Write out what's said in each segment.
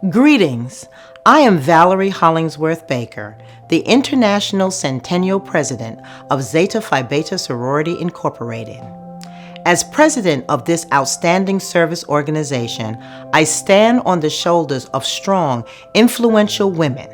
Greetings. I am Valerie Hollingsworth Baker, the International Centennial President of Zeta Phi Beta Sorority Incorporated. As president of this outstanding service organization, I stand on the shoulders of strong, influential women.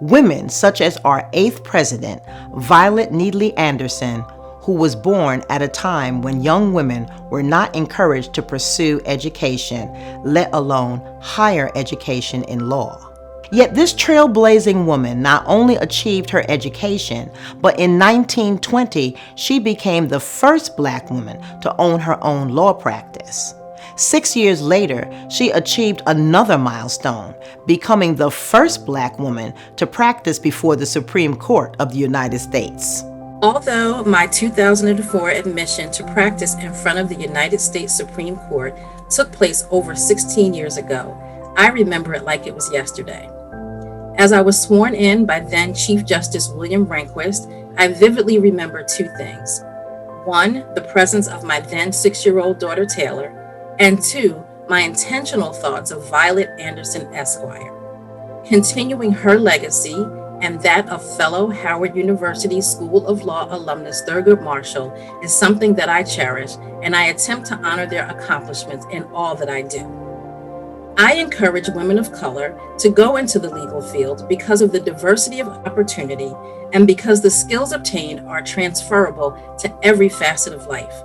Women such as our 8th president, Violette Neatley Anderson, who was born at a time when young women were not encouraged to pursue education, let alone higher education in law. Yet this trailblazing woman not only achieved her education, but in 1920, she became the first Black woman to own her own law practice. 6 years later, she achieved another milestone, becoming the first Black woman to practice before the Supreme Court of the United States. Although my 2004 admission to practice in front of the United States Supreme Court took place over 16 years ago, I remember it like it was yesterday. As I was sworn in by then Chief Justice William Rehnquist, I vividly remember two things. One, the presence of my then 6-year-old daughter Taylor, and two, my intentional thoughts of Violette Anderson Esquire. Continuing her legacy and that of fellow Howard University School of Law alumnus Thurgood Marshall is something that I cherish, and I attempt to honor their accomplishments in all that I do. I encourage women of color to go into the legal field because of the diversity of opportunity and because the skills obtained are transferable to every facet of life.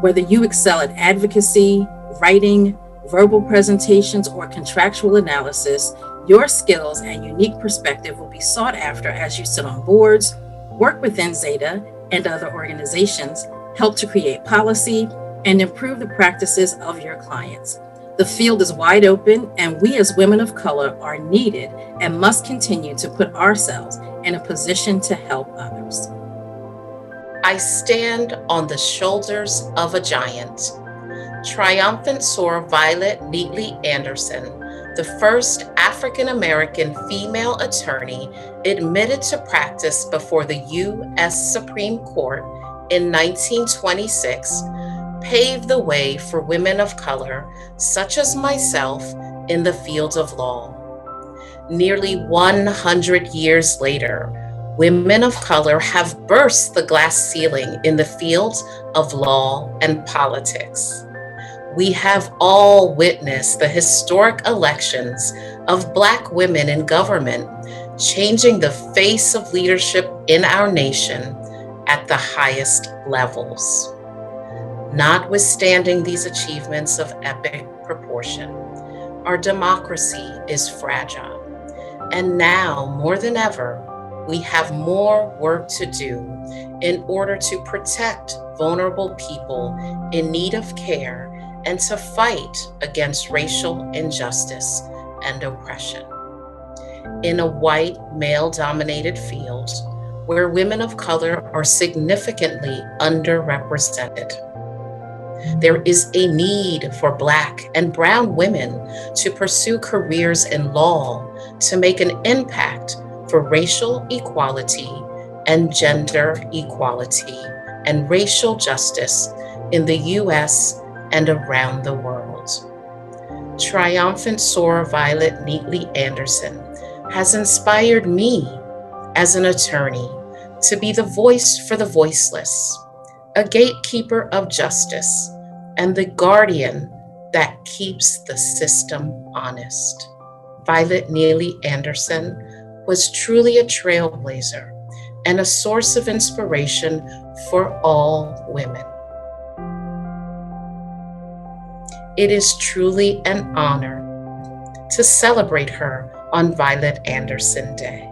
Whether you excel at advocacy, writing, verbal presentations, or contractual analysis, your skills and unique perspective will be sought after as you sit on boards, work within Zeta and other organizations, help to create policy, and improve the practices of your clients. The field is wide open, and we as women of color are needed and must continue to put ourselves in a position to help others. I stand on the shoulders of a giant. Triumphant soar Violette Neatley Anderson, the first African-American female attorney admitted to practice before the U.S. Supreme Court in 1926, paved the way for women of color, such as myself, in the field of law. Nearly 100 years later, women of color have burst the glass ceiling in the fields of law and politics. We have all witnessed the historic elections of Black women in government, changing the face of leadership in our nation at the highest levels. Notwithstanding these achievements of epic proportion, our democracy is fragile. And now, more than ever, we have more work to do in order to protect vulnerable people in need of care and to fight against racial injustice and oppression. In a white, male-dominated field where women of color are significantly underrepresented, there is a need for Black and brown women to pursue careers in law to make an impact for racial equality and gender equality and racial justice in the U.S. and around the world. Triumphant soar Violette Neatley Anderson has inspired me as an attorney to be the voice for the voiceless, a gatekeeper of justice, and the guardian that keeps the system honest. Violette Neatley Anderson was truly a trailblazer and a source of inspiration for all women. It is truly an honor to celebrate her on Violette Anderson Day.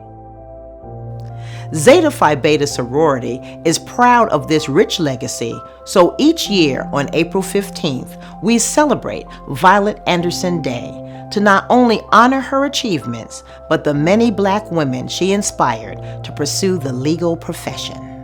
Zeta Phi Beta Sorority is proud of this rich legacy, so each year on April 15th, we celebrate Violette Anderson Day to not only honor her achievements, but the many Black women she inspired to pursue the legal profession.